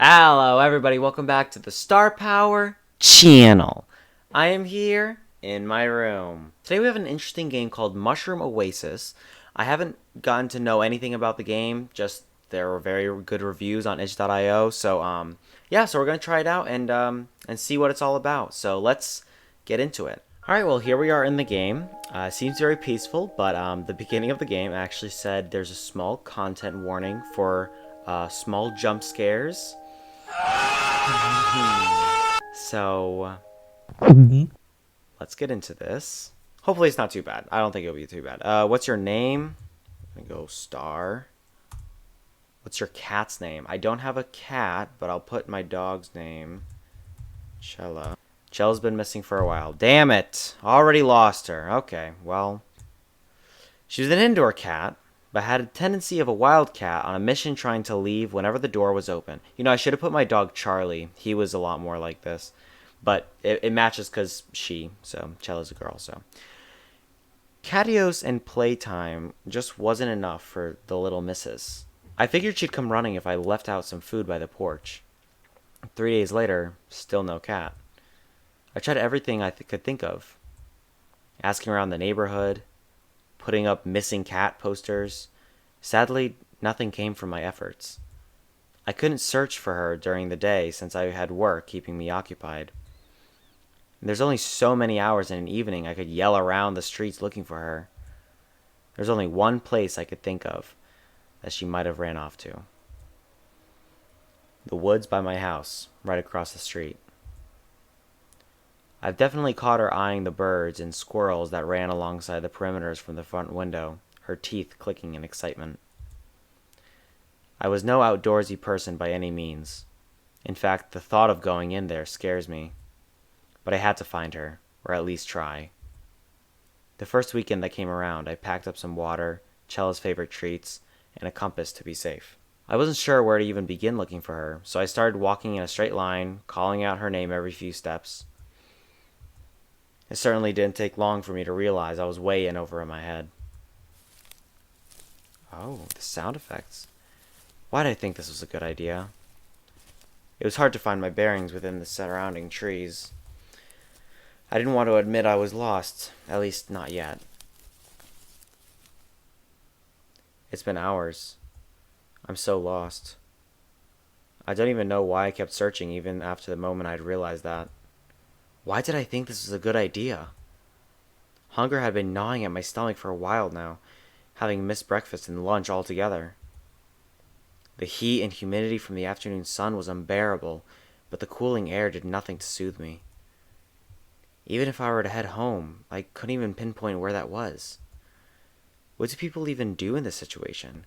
Hello, everybody. Welcome back to the Star Power channel. I am here in my room. Today we have an interesting game called Mushroom Oasis. I haven't gotten to know anything about the game, just there were very good reviews on itch.io. So we're going to try it out and see what it's all about. So let's get into it. All right, well, here we are in the game. Seems very peaceful, but the beginning of the game actually said there's a small content warning for small jump scares. So, let's get into this. Hopefully it's not too bad. I don't think it'll be too bad. What's your name? I'm gonna go Star. What's your cat's name? I don't have a cat, but I'll put my dog's name. Chella. Chella's been missing for a while. Damn it! Already lost her. Okay, well. She was an indoor cat, but had a tendency of a wild cat on a mission trying to leave whenever the door was open. You know, I should have put my dog Charlie. He was a lot more like this. But it matches because so Chella's a girl, so. Catios and playtime just wasn't enough for the little missus. I figured she'd come running if I left out some food by the porch. 3 days later, still no cat. I tried everything I could think of. Asking around the neighborhood, putting up missing cat posters. Sadly, nothing came from my efforts. I couldn't search for her during the day since I had work keeping me occupied. There's only so many hours in an evening I could yell around the streets looking for her. There's only one place I could think of that she might have ran off to. The woods by my house, right across the street. I've definitely caught her eyeing the birds and squirrels that ran alongside the perimeters from the front window, her teeth clicking in excitement. I was no outdoorsy person by any means. In fact, the thought of going in there scares me. But I had to find her, or at least try. The first weekend that came around, I packed up some water, Chella's favorite treats, and a compass to be safe. I wasn't sure where to even begin looking for her, so I started walking in a straight line, calling out her name every few steps. It certainly didn't take long for me to realize I was way in over my head. Oh, the sound effects. Why did I think this was a good idea? It was hard to find my bearings within the surrounding trees. I didn't want to admit I was lost, at least not yet. It's been hours. I'm so lost. I don't even know why I kept searching even after the moment I'd realized that. Why did I think this was a good idea? Hunger had been gnawing at my stomach for a while now, having missed breakfast and lunch altogether. The heat and humidity from the afternoon sun was unbearable, but the cooling air did nothing to soothe me. Even if I were to head home, I couldn't even pinpoint where that was. What do people even do in this situation?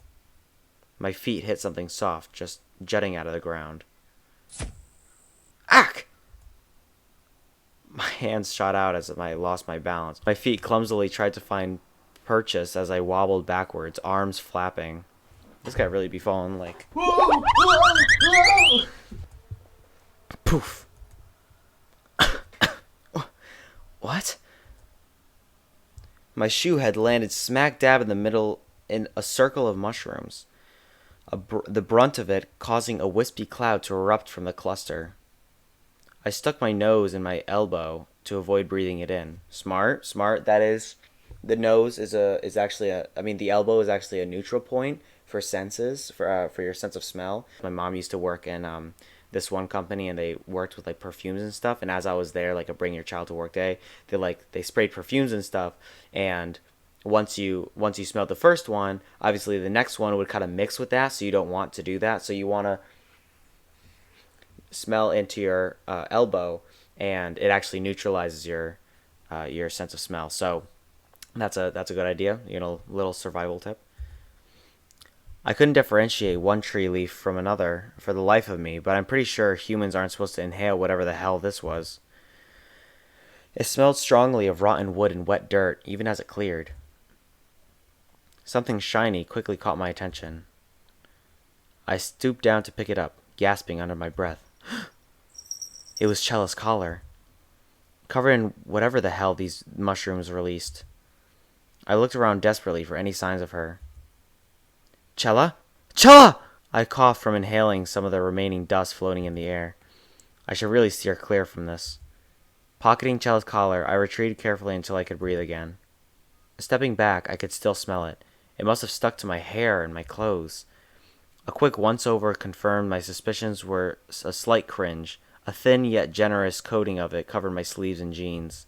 My feet hit something soft, just jutting out of the ground. Ack! My hands shot out as I lost my balance. My feet clumsily tried to find purchase as I wobbled backwards, arms flapping. This guy really be falling like... Poof! What? My shoe had landed smack dab in the middle in a circle of mushrooms, the brunt of it causing a wispy cloud to erupt from the cluster. I stuck my nose in my elbow to avoid breathing it in. Smart. That is, the nose is actually the elbow is actually a neutral point for senses, for your sense of smell. My mom used to work in this one company, and they worked with like perfumes and stuff. And as I was there, like a bring your child to work day, they sprayed perfumes and stuff. And once you smelled the first one, obviously the next one would kind of mix with that. So you don't want to do that. So you want to smell into your elbow, and it actually neutralizes your sense of smell. So that's a good idea. Little survival tip. I couldn't differentiate one tree leaf from another for the life of me, but I'm pretty sure humans aren't supposed to inhale whatever the hell this was. It smelled strongly of rotten wood and wet dirt, even as it cleared. Something shiny quickly caught my attention. I stooped down to pick it up, gasping under my breath. It was Chella's collar, covered in whatever the hell these mushrooms released. I looked around desperately for any signs of her. Chella? Chella! I coughed from inhaling some of the remaining dust floating in the air. I should really steer clear from this. Pocketing Chell's collar, I retreated carefully until I could breathe again. Stepping back, I could still smell it. It must have stuck to my hair and my clothes. A quick once-over confirmed my suspicions were a slight cringe. A thin yet generous coating of it covered my sleeves and jeans.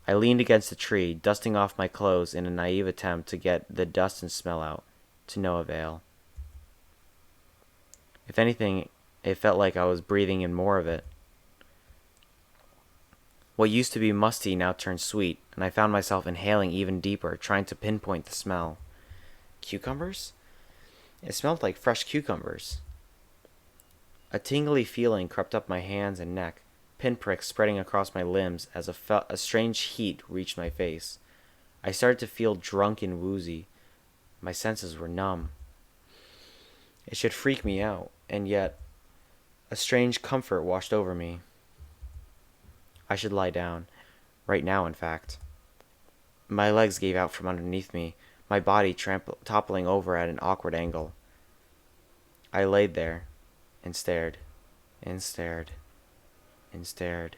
I leaned against a tree, dusting off my clothes in a naive attempt to get the dust and smell out. To no avail. If anything, it felt like I was breathing in more of it. What used to be musty now turned sweet, and I found myself inhaling even deeper, trying to pinpoint the smell. Cucumbers? It smelled like fresh cucumbers. A tingly feeling crept up my hands and neck, pinpricks spreading across my limbs as a strange heat reached my face. I started to feel drunk and woozy. My senses were numb. It should freak me out, and yet a strange comfort washed over me. I should lie down. Right now, in fact. My legs gave out from underneath me, my body toppling over at an awkward angle. I laid there and stared and stared and stared.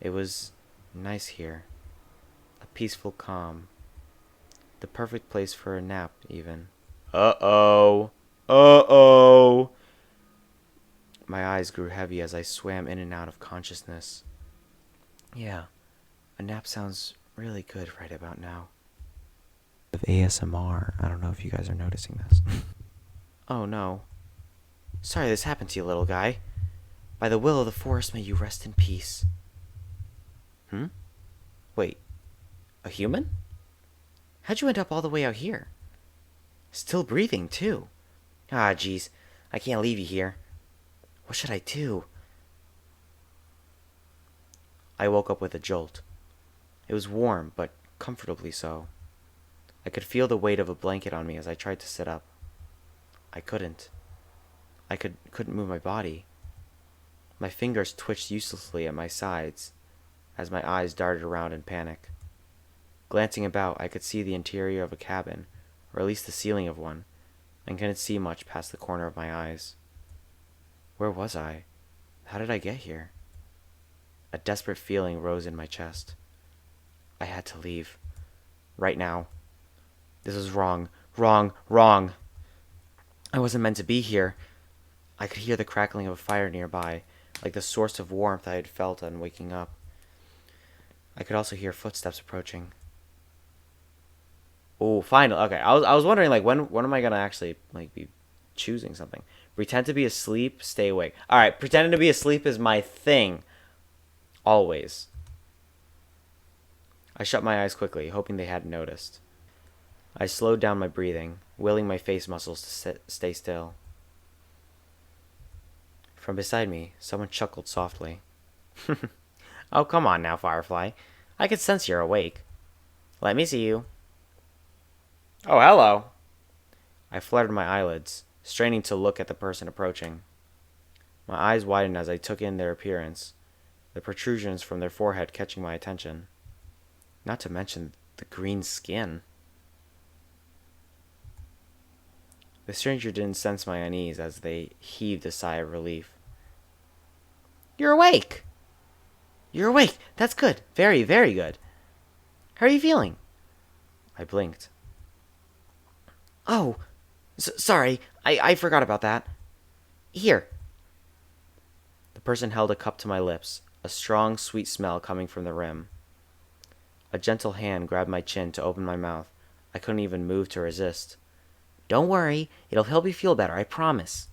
It was nice here. A peaceful calm. The perfect place for a nap, even. Uh-oh. Uh-oh. My eyes grew heavy as I swam in and out of consciousness. Yeah, a nap sounds really good right about now. Of ASMR, I don't know if you guys are noticing this. Oh no. Sorry this happened to you, little guy. By the will of the forest, may you rest in peace. Wait, a human? How'd you end up all the way out here? Still breathing, too. Ah, jeez, I can't leave you here. What should I do? I woke up with a jolt. It was warm, but comfortably so. I could feel the weight of a blanket on me as I tried to sit up. I couldn't. I couldn't move my body. My fingers twitched uselessly at my sides as my eyes darted around in panic. Glancing about, I could see the interior of a cabin, or at least the ceiling of one, and couldn't see much past the corner of my eyes. Where was I? How did I get here? A desperate feeling rose in my chest. I had to leave. Right now. This was wrong. Wrong. Wrong. I wasn't meant to be here. I could hear the crackling of a fire nearby, like the source of warmth I had felt on waking up. I could also hear footsteps approaching. Oh, finally. Okay, I was wondering, like, when am I gonna actually, like, be choosing something? Pretend to be asleep, stay awake. Alright, pretending to be asleep is my thing. Always. I shut my eyes quickly, hoping they hadn't noticed. I slowed down my breathing, willing my face muscles to stay still. From beside me, someone chuckled softly. Oh, come on now, Firefly. I can sense you're awake. Let me see you. Oh, hello. I fluttered my eyelids, straining to look at the person approaching. My eyes widened as I took in their appearance, the protrusions from their forehead catching my attention. Not to mention the green skin. The stranger didn't sense my unease as they heaved a sigh of relief. You're awake! You're awake! That's good! Very, very good! How are you feeling? I blinked. Oh! Sorry, I forgot about that. Here. The person held a cup to my lips, a strong, sweet smell coming from the rim. A gentle hand grabbed my chin to open my mouth. I couldn't even move to resist. Don't worry, it'll help you feel better, I promise.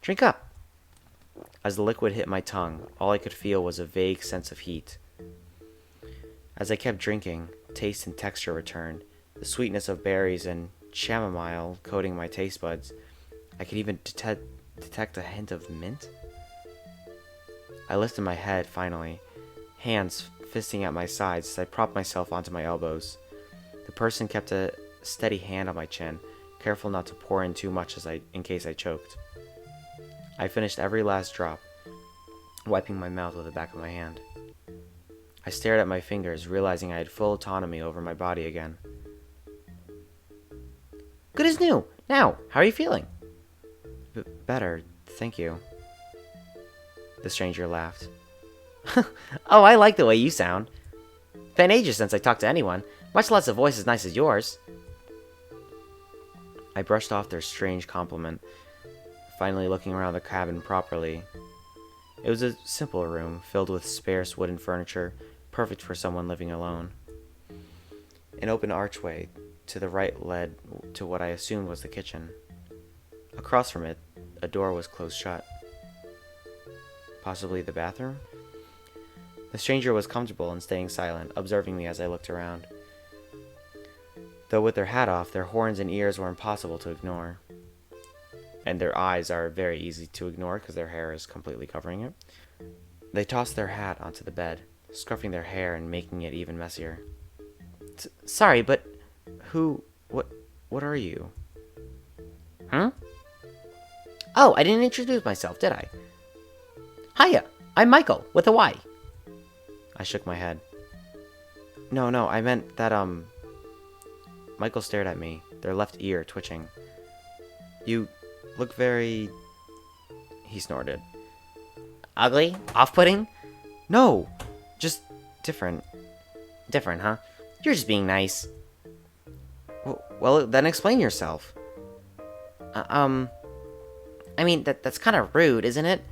Drink up. As the liquid hit my tongue, all I could feel was a vague sense of heat. As I kept drinking, taste and texture returned, the sweetness of berries and chamomile coating my taste buds. I could even detect a hint of mint. I lifted my head, finally, hands fisting at my sides as I propped myself onto my elbows. The person kept a steady hand on my chin, careful not to pour in too much in case I choked. I finished every last drop, wiping my mouth with the back of my hand. I stared at my fingers, realizing I had full autonomy over my body again. Good as new. Now, how are you feeling? Better, thank you. The stranger laughed. Oh, I like the way you sound. Been ages since I talked to anyone, much less a voice as nice as yours. I brushed off their strange compliment, finally looking around the cabin properly. It was a simple room, filled with sparse wooden furniture, perfect for someone living alone. An open archway to the right led to what I assumed was the kitchen. Across from it, a door was closed shut. Possibly the bathroom? The stranger was comfortable and staying silent, observing me as I looked around. Though with their hat off, their horns and ears were impossible to ignore. And their eyes are very easy to ignore because their hair is completely covering it. They tossed their hat onto the bed, scruffing their hair and making it even messier. Sorry, but what are you? Huh? Oh, I didn't introduce myself, did I? Hiya, I'm Michael, with a Y. I shook my head. No, I meant that, Michael stared at me, their left ear twitching. You look very... He snorted. Ugly? Off-putting? No, just different. Different, huh? You're just being nice. Well, then explain yourself. I mean, that's kind of rude, isn't it?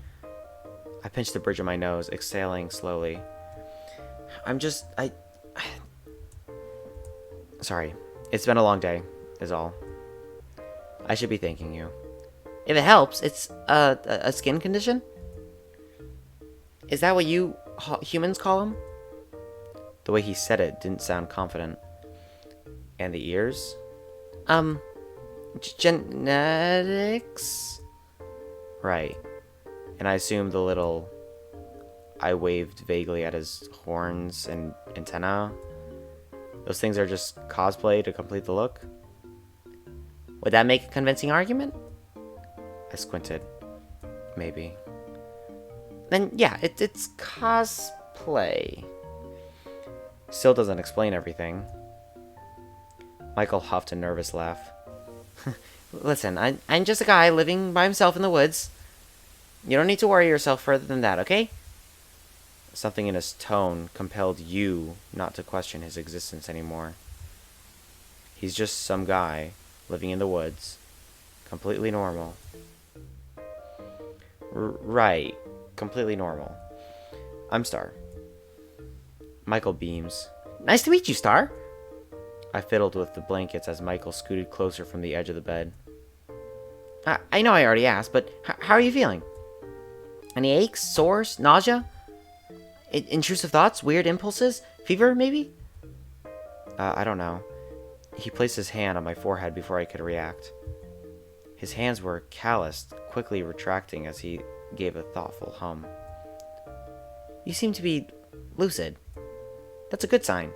I pinched the bridge of my nose, exhaling slowly. Sorry. It's been a long day, is all. I should be thanking you. If it helps, it's a skin condition? Is that what you humans call them? The way he said it didn't sound confident. And the ears? Genetics? Right. And I assumed the little... I waved vaguely at his horns and antenna. Those things are just cosplay to complete the look? Would that make a convincing argument? I squinted. Maybe. Then, yeah, it's cosplay. Still doesn't explain everything. Michael huffed a nervous laugh. Listen, I'm just a guy living by himself in the woods. You don't need to worry yourself further than that, okay? Something in his tone compelled you not to question his existence anymore. He's just some guy living in the woods. Completely normal. Right. Completely normal. I'm Star. Michael beams. Nice to meet you, Star. I fiddled with the blankets as Michael scooted closer from the edge of the bed. I know I already asked, but how are you feeling? Any aches, sores, nausea? Intrusive thoughts, weird impulses, fever, maybe? I don't know. He placed his hand on my forehead before I could react. His hands were calloused, quickly retracting as he gave a thoughtful hum. You seem to be lucid. That's a good sign.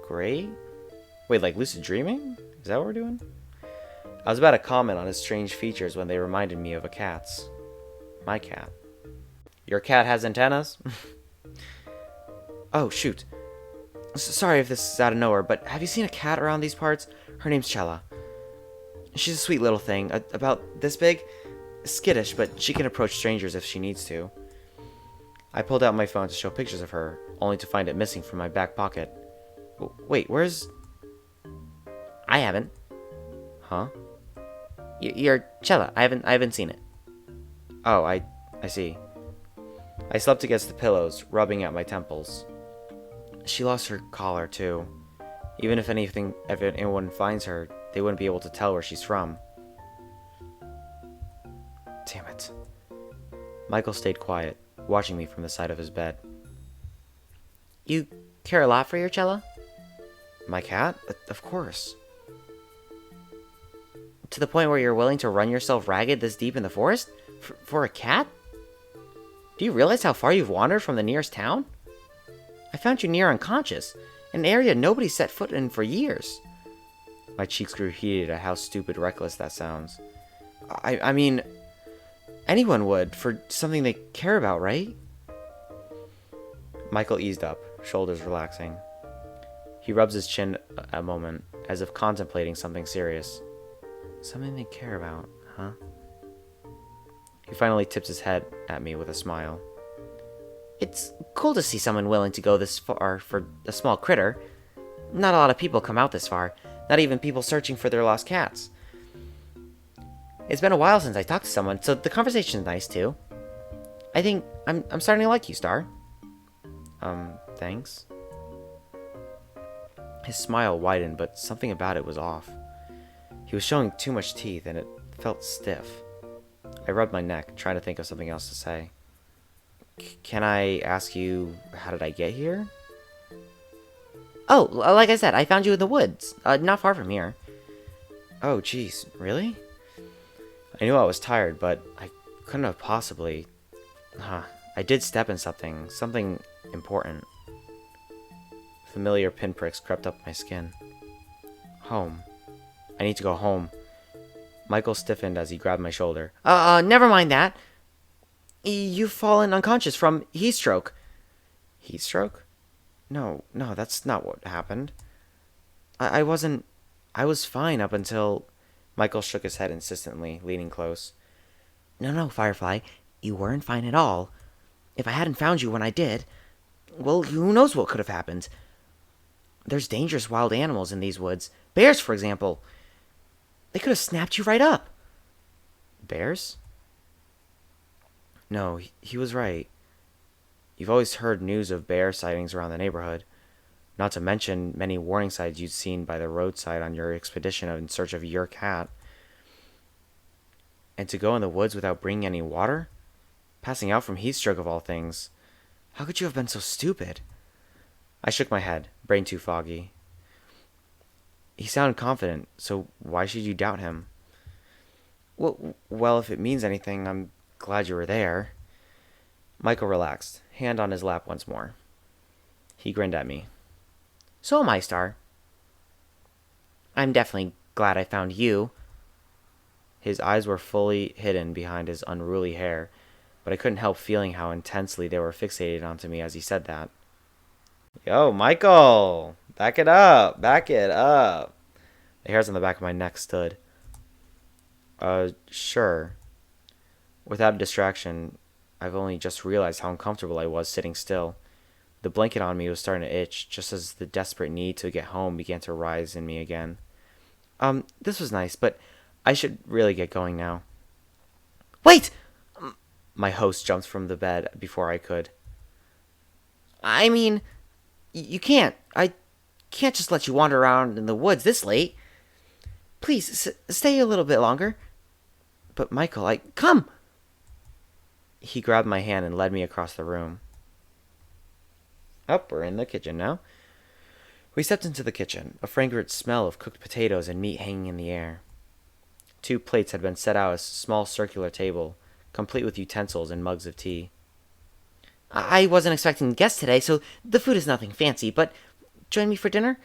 Great? Wait, like lucid dreaming? Is that what we're doing? I was about to comment on his strange features when they reminded me of a cat's. My cat. Your cat has antennas? Oh, shoot. Sorry if this is out of nowhere, but have you seen a cat around these parts? Her name's Chella. She's a sweet little thing, about this big. Skittish, but she can approach strangers if she needs to. I pulled out my phone to show pictures of her, only to find it missing from my back pocket. Wait, where's... I haven't. Huh? Your Chella. I haven't seen it. Oh, I see. I slept against the pillows, rubbing at my temples. She lost her collar, too. Even if anyone finds her, they wouldn't be able to tell where she's from. Damn it. Michael stayed quiet, watching me from the side of his bed. You care a lot for your Chella? My cat? Of course. To the point where you're willing to run yourself ragged this deep in the forest? For a cat? Do you realize how far you've wandered from the nearest town? I found you near unconscious, in an area nobody set foot in for years. My cheeks grew heated at how stupid reckless that sounds. I mean, anyone would, for something they care about, right? Michael eased up, shoulders relaxing. He rubs his chin a moment, as if contemplating something serious. Something they care about, huh? huh? He finally tips his head at me with a smile. It's cool to see someone willing to go this far for a small critter. Not a lot of people come out this far, not even people searching for their lost cats. It's been a while since I talked to someone, so the conversation's nice too. I think I'm starting to like you, Star. Thanks. His smile widened, but something about it was off. He was showing too much teeth, and it felt stiff. I rubbed my neck, trying to think of something else to say. Can I ask you, how did I get here? Oh, like I said, I found you in the woods, not far from here. Oh, jeez, really? I knew I was tired, but I couldn't have possibly... I did step in something important. Familiar pinpricks crept up my skin. Home. I need to go home. Michael stiffened as he grabbed my shoulder. Never mind that. You've fallen unconscious from heat stroke. Heat stroke? No, that's not what happened. I wasn't... I was fine up until... Michael shook his head insistently, leaning close. No, Firefly. You weren't fine at all. If I hadn't found you when I did, well, who knows what could have happened. There's dangerous wild animals in these woods. Bears, for example. They could have snapped you right up. Bears? No, he was right. You've always heard news of bear sightings around the neighborhood. Not to mention many warning signs you'd seen by the roadside on your expedition in search of your cat. And to go in the woods without bringing any water? Passing out from heat stroke of all things. How could you have been so stupid? I shook my head, brain too foggy. He sounded confident, so why should you doubt him? Well, if it means anything, I'm glad you were there. Michael relaxed, hand on his lap once more. He grinned at me. So am I, Star. I'm definitely glad I found you. His eyes were fully hidden behind his unruly hair, but I couldn't help feeling how intensely they were fixated onto me as he said that. Yo, Michael! Back it up! Back it up! The hairs on the back of my neck stood. Sure. Without a distraction, I've only just realized how uncomfortable I was sitting still. The blanket on me was starting to itch, just as the desperate need to get home began to rise in me again. This was nice, but I should really get going now. Wait! My host jumped from the bed before I could. I mean, you can't. I can't just let you wander around in the woods this late. Please, stay a little bit longer. But Michael, Come! He grabbed my hand and led me across the room. We're in the kitchen now. We stepped into the kitchen, a fragrant smell of cooked potatoes and meat hanging in the air. 2 plates had been set out as a small circular table, complete with utensils and mugs of tea. I wasn't expecting guests today, so the food is nothing fancy, but join me for dinner?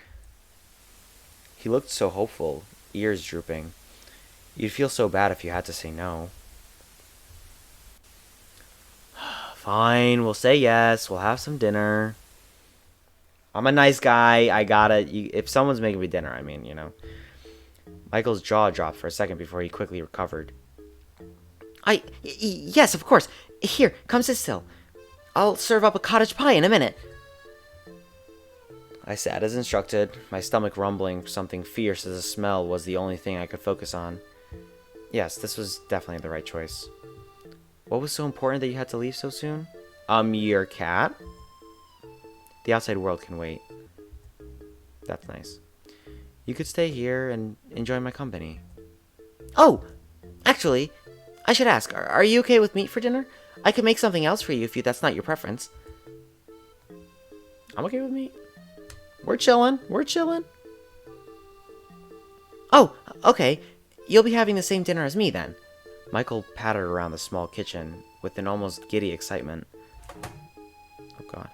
He looked so hopeful, ears drooping. You'd feel so bad if you had to say no. Fine, we'll say yes. We'll have some dinner. I'm a nice guy. I got it. If someone's making me dinner, Michael's jaw dropped for a second before he quickly recovered. Yes, of course. Here, come sit still. I'll serve up a cottage pie in a minute. I sat as instructed, my stomach rumbling. Something fierce as a smell was the only thing I could focus on. Yes, this was definitely the right choice. What was so important that you had to leave so soon? Your cat? The outside world can wait. That's nice. You could stay here and enjoy my company. Oh, actually, I should ask, are you okay with meat for dinner? I could make something else for you if that's not your preference. I'm okay with meat. We're chilling. Oh, okay. You'll be having the same dinner as me then. Michael pattered around the small kitchen with an almost giddy excitement. Oh god.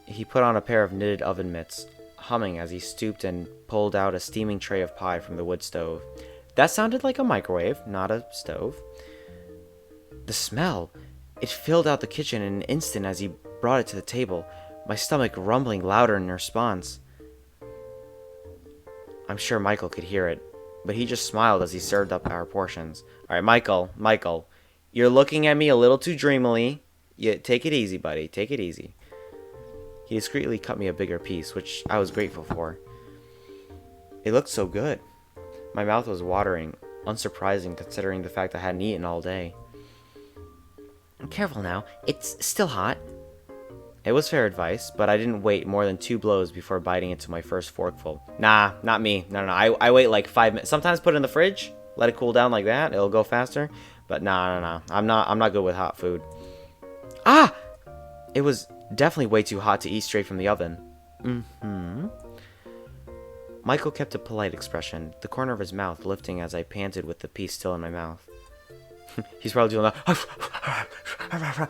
He put on a pair of knitted oven mitts, humming as he stooped and pulled out a steaming tray of pie from the wood stove. That sounded like a microwave, not a stove. The smell, it filled out the kitchen in an instant as he brought it to the table, my stomach rumbling louder in response. I'm sure Michael could hear it, but he just smiled as he served up our portions. All right, Michael, you're looking at me a little too dreamily. Take it easy, buddy. Take it easy. He discreetly cut me a bigger piece, which I was grateful for. It looked so good. My mouth was watering, unsurprising considering the fact I hadn't eaten all day. Careful now, it's still hot. It was fair advice, but I didn't wait more than 2 blows before biting into my first forkful. Nah, not me. No. I wait like 5 minutes. Sometimes put it in the fridge, let it cool down like that. It'll go faster. But nah. I'm not good with hot food. Ah! It was definitely way too hot to eat straight from the oven. Michael kept a polite expression, the corner of his mouth lifting as I panted with the piece still in my mouth. He's probably doing that.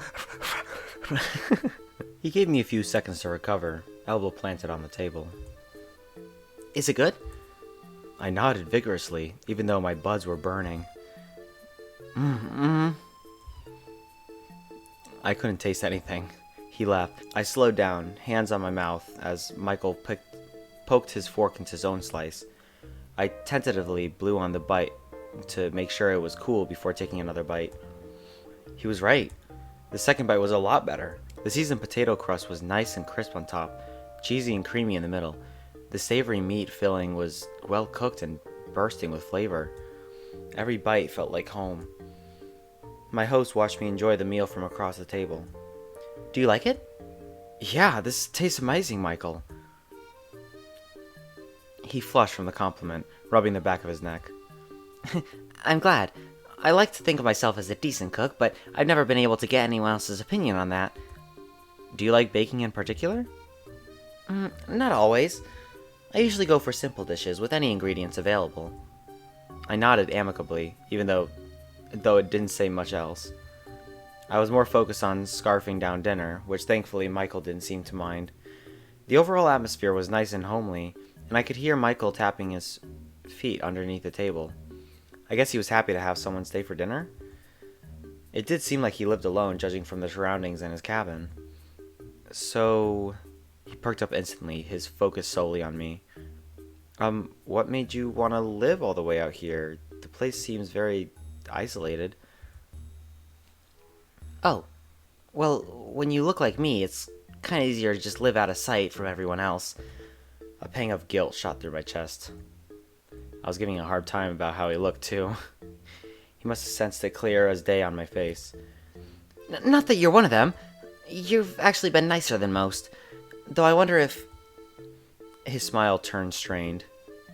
He gave me a few seconds to recover, elbow planted on the table. Is it good? I nodded vigorously, even though my buds were burning. I couldn't taste anything. He laughed. I slowed down, hands on my mouth, as Michael poked his fork into his own slice. I tentatively blew on the bite to make sure it was cool before taking another bite. He was right. The second bite was a lot better. The seasoned potato crust was nice and crisp on top, cheesy and creamy in the middle. The savory meat filling was well cooked and bursting with flavor. Every bite felt like home. My host watched me enjoy the meal from across the table. Do you like it? Yeah, this tastes amazing, Michael. He flushed from the compliment, rubbing the back of his neck. I'm glad. I like to think of myself as a decent cook, but I've never been able to get anyone else's opinion on that. Do you like baking in particular? Not always. I usually go for simple dishes with any ingredients available. I nodded amicably, even though it didn't say much else. I was more focused on scarfing down dinner, which thankfully Michael didn't seem to mind. The overall atmosphere was nice and homely, and I could hear Michael tapping his feet underneath the table. I guess he was happy to have someone stay for dinner? It did seem like he lived alone, judging from the surroundings in his cabin. So... He perked up instantly, his focus solely on me. What made you want to live all the way out here? The place seems very isolated. Oh. Well, when you look like me, it's kind of easier to just live out of sight from everyone else. A pang of guilt shot through my chest. I was giving a hard time about how he looked, too. He must have sensed it clear as day on my face. Not that you're one of them. You've actually been nicer than most. Though I wonder if... His smile turned strained.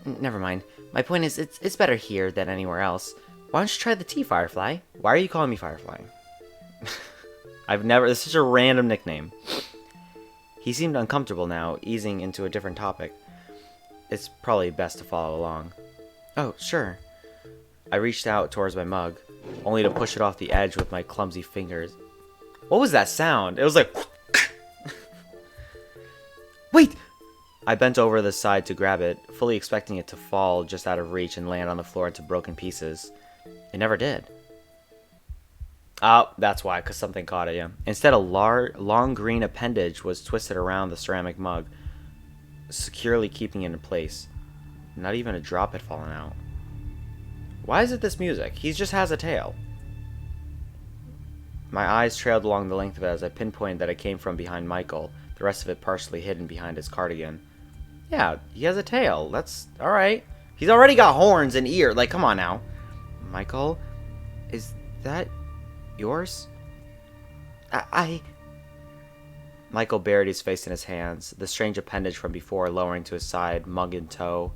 Never mind. My point is, it's better here than anywhere else. Why don't you try the tea, Firefly? Why are you calling me Firefly? It's such a random nickname. He seemed uncomfortable now, easing into a different topic. It's probably best to follow along. Oh, sure. I reached out towards my mug, only to push it off the edge with my clumsy fingers. What was that sound? It was like... Wait! I bent over the side to grab it, fully expecting it to fall just out of reach and land on the floor into broken pieces. It never did. Oh, that's why, because something caught it, yeah. Instead, a long green appendage was twisted around the ceramic mug, securely keeping it in place. Not even a drop had fallen out. Why is it this music? He just has a tail. My eyes trailed along the length of it as I pinpointed that it came from behind Michael, the rest of it partially hidden behind his cardigan. Yeah, he has a tail. That's alright. He's already got horns and ears. Like, come on now. Michael, is that yours? Michael buried his face in his hands, the strange appendage from before lowering to his side, mug in tow.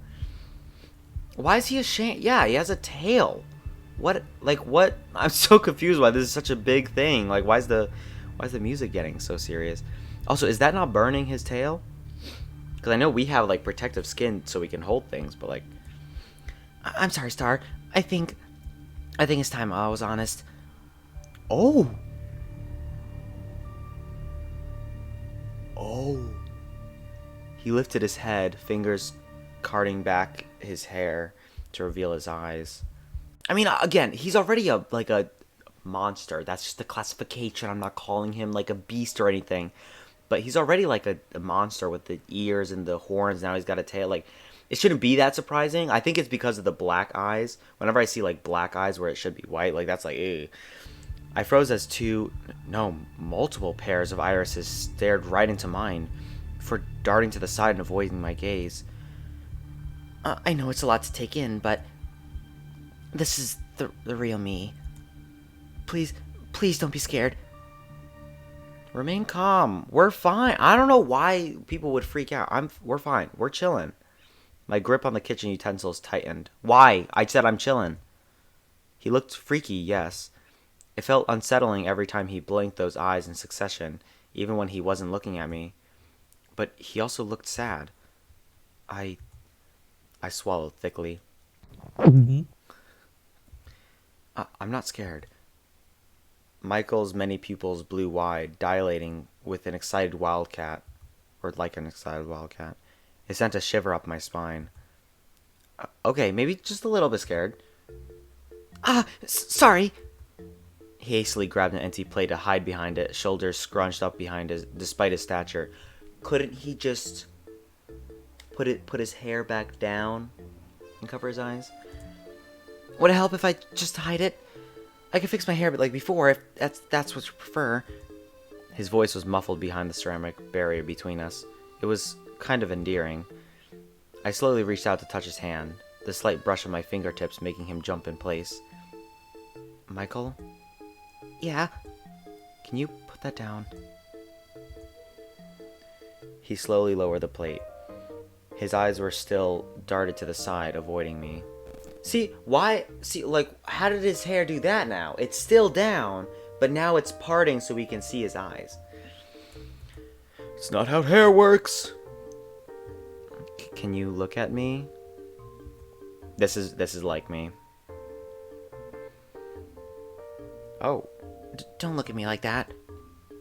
Why is he ashamed? Yeah, he has a tail. What? I'm so confused why this is such a big thing. Like, why is the music getting so serious? Also, is that not burning his tail? Because I know we have, like, protective skin so we can hold things, but, like... I'm sorry, Star. I think it's time I was honest. Oh! He lifted his head, fingers carting back his hair to reveal his eyes. I mean, again, he's already a monster. That's just the classification. I'm not calling him, like, a beast or anything. But he's already like a monster with the ears and the horns. Now he's got a tail. Like, It shouldn't be that surprising. I think it's because of the black eyes. Whenever I see like black eyes where it should be white, like that's like, ew. I froze as multiple pairs of irises stared right into mine, before darting to the side and avoiding my gaze. I know it's a lot to take in, but this is the real me. Please don't be scared. Remain calm. We're fine. I don't know why people would freak out. We're fine. We're chilling. My grip on the kitchen utensils tightened. Why? I said I'm chilling. He looked freaky, yes. It felt unsettling every time he blinked those eyes in succession, even when he wasn't looking at me. But he also looked sad. I swallowed thickly. I'm not scared. Michael's many pupils blew wide, dilating with an excited wildcat, or like an excited wildcat. It sent a shiver up my spine. Okay, maybe just a little bit scared. Sorry. He hastily grabbed an empty plate to hide behind it, shoulders scrunched up behind despite his stature. Couldn't he just put his hair back down and cover his eyes? Would it help if I just hide it? I could fix my hair like before, if that's what you prefer. His voice was muffled behind the ceramic barrier between us. It was kind of endearing. I slowly reached out to touch his hand, the slight brush of my fingertips making him jump in place. Michael? Yeah? Can you put that down? He slowly lowered the plate. His eyes were still darted to the side, avoiding me. How did his hair do that now? It's still down, but now it's parting so we can see his eyes. It's not how hair works. Can you look at me? This is like me. Oh. Don't look at me like that.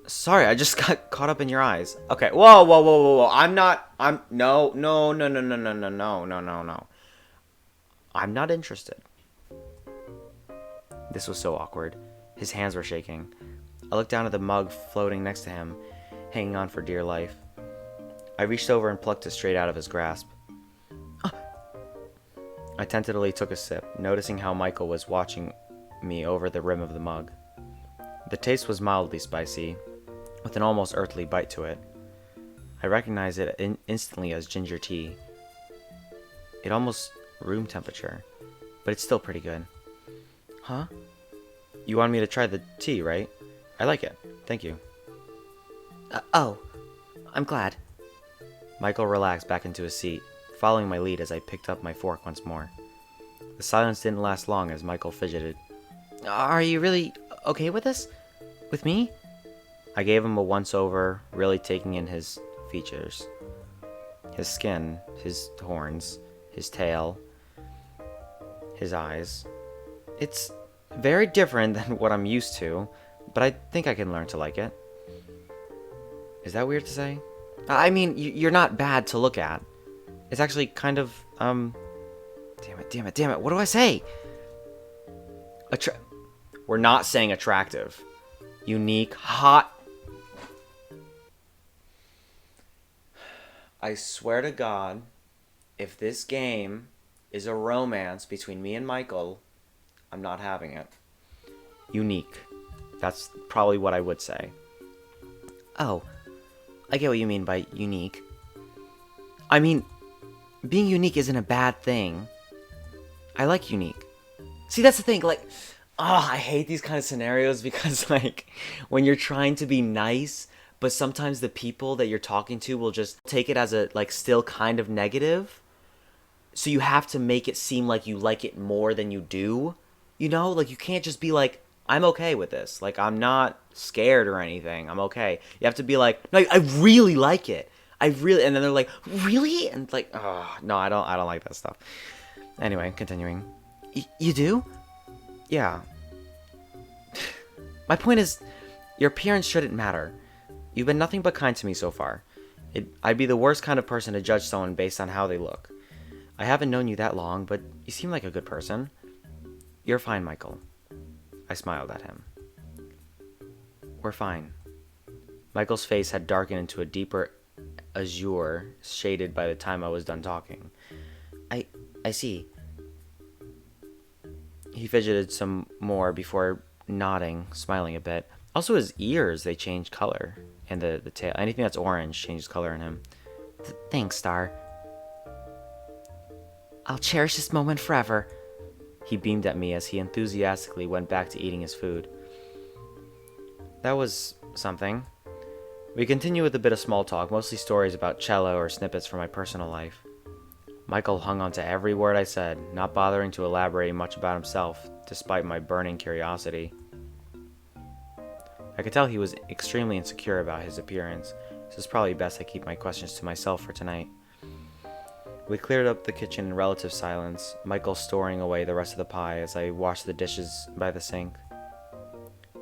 Sorry, I just got caught up in your eyes. Okay, whoa. No. I'm not interested. This was so awkward. His hands were shaking. I looked down at the mug floating next to him, hanging on for dear life. I reached over and plucked it straight out of his grasp. I tentatively took a sip, noticing how Michael was watching me over the rim of the mug. The taste was mildly spicy, with an almost earthly bite to it. I recognized it instantly as ginger tea. It almost room temperature, but it's still pretty good. Huh? You wanted me to try the tea, right? I like it. Thank you. Oh, I'm glad. Michael relaxed back into his seat, following my lead as I picked up my fork once more. The silence didn't last long as Michael fidgeted. Are you really okay with this? With me? I gave him a once-over, really taking in his features. His skin, his horns, his tail, his eyes. It's very different than what I'm used to, but I think I can learn to like it. Is that weird to say? I mean, you're not bad to look at. It's actually kind of, Damn it. What do I say? We're not saying attractive. Unique, hot. I swear to God, if this game is a romance between me and Michael, I'm not having it. Unique. That's probably what I would say. Oh, I get what you mean by unique. I mean, being unique isn't a bad thing. I like unique. See, that's the thing, I hate these kind of scenarios because, when you're trying to be nice, but sometimes the people that you're talking to will just take it as a, still kind of negative. So you have to make it seem like you like it more than you do. You know? You can't just be like, I'm okay with this. I'm not scared or anything. I'm okay. You have to be like, no, I really like it. And then they're like, really? And oh, no, I don't like that stuff. Anyway, continuing. You do? Yeah. My point is, your appearance shouldn't matter. You've been nothing but kind to me so far. I'd be the worst kind of person to judge someone based on how they look. I haven't known you that long, but you seem like a good person. You're fine, Michael. I smiled at him. We're fine. Michael's face had darkened into a deeper azure, shaded by the time I was done talking. I I see. He fidgeted some more before nodding, smiling a bit. Also, his ears, they change color. And the tail. Anything that's orange changes color in him. Thanks, Star. I'll cherish this moment forever. He beamed at me as he enthusiastically went back to eating his food. That was something. We continued with a bit of small talk, mostly stories about cello or snippets from my personal life. Michael hung on to every word I said, not bothering to elaborate much about himself, despite my burning curiosity. I could tell he was extremely insecure about his appearance, so it's probably best I keep my questions to myself for tonight. We cleared up the kitchen in relative silence, Michael storing away the rest of the pie as I washed the dishes by the sink.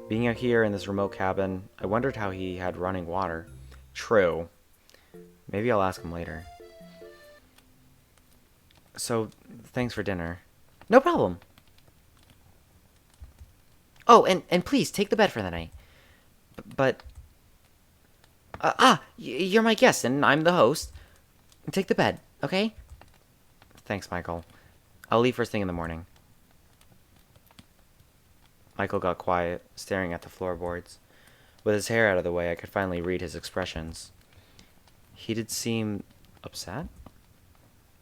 Being out here in this remote cabin, I wondered how he had running water. True. Maybe I'll ask him later. So, thanks for dinner. No problem. Oh, and please take the bed for the night. But you're my guest and I'm the host. Take the bed, okay? Thanks, Michael. I'll leave first thing in the morning. Michael got quiet, staring at the floorboards. With his hair out of the way, I could finally read his expressions. He did seem upset.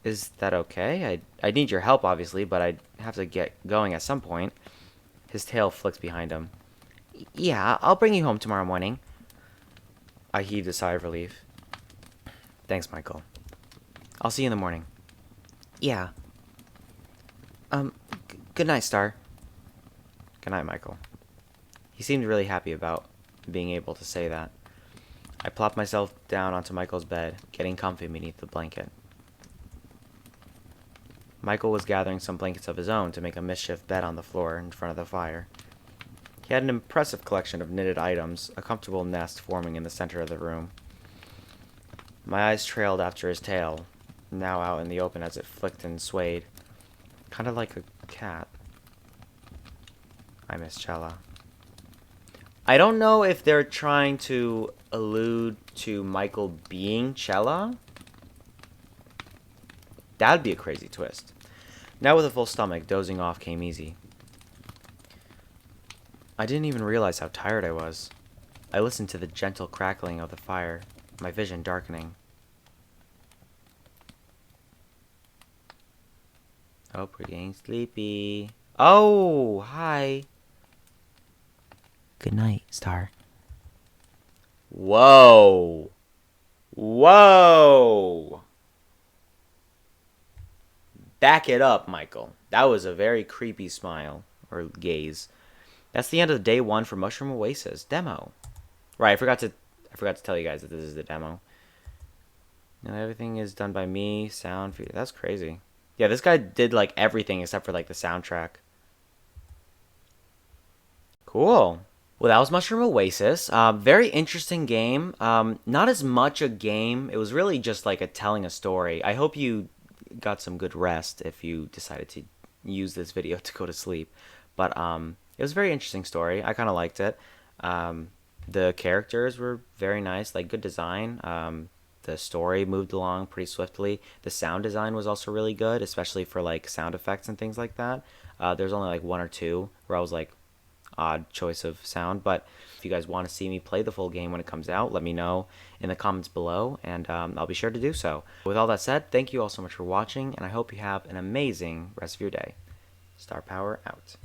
Is that okay? I need your help, obviously, but I'd have to get going at some point. His tail flicked behind him. Yeah, I'll bring you home tomorrow morning. I heaved a sigh of relief. Thanks, Michael. I'll see you in the morning. Yeah. Good night, Star. Good night, Michael. He seemed really happy about being able to say that. I plopped myself down onto Michael's bed, getting comfy beneath the blanket. Michael was gathering some blankets of his own to make a makeshift bed on the floor in front of the fire. He had an impressive collection of knitted items, a comfortable nest forming in the center of the room. My eyes trailed after his tail, now out in the open as it flicked and swayed, kind of like a cat. I miss Chella. I don't know if they're trying to allude to Michael being Chella. That'd be a crazy twist. Now with a full stomach, dozing off came easy. I didn't even realize how tired I was. I listened to the gentle crackling of the fire, my vision darkening. Oh, we're getting sleepy. Oh, hi. Good night, Star. Whoa. Whoa. Back it up, Michael. That was a very creepy smile, or gaze. That's the end of day 1 for Mushroom Oasis demo. Right, I forgot to tell you guys that this is the demo. Now everything is done by me, sound for you. That's crazy. Yeah, this guy did like everything except for like the soundtrack. Cool. Well, that was Mushroom Oasis. Very interesting game. Not as much a game. It was really just like telling a story. I hope you got some good rest if you decided to use this video to go to sleep. But it was a very interesting story. I kind of liked it. The characters were very nice, like good design. The story moved along pretty swiftly. The sound design was also really good, especially for like sound effects and things like that. There's only like 1 or 2 where I was like, odd choice of sound. But if you guys want to see me play the full game when it comes out, let me know in the comments below, and I'll be sure to do so. With all that said, thank you all so much for watching, and I hope you have an amazing rest of your day. Star Power out.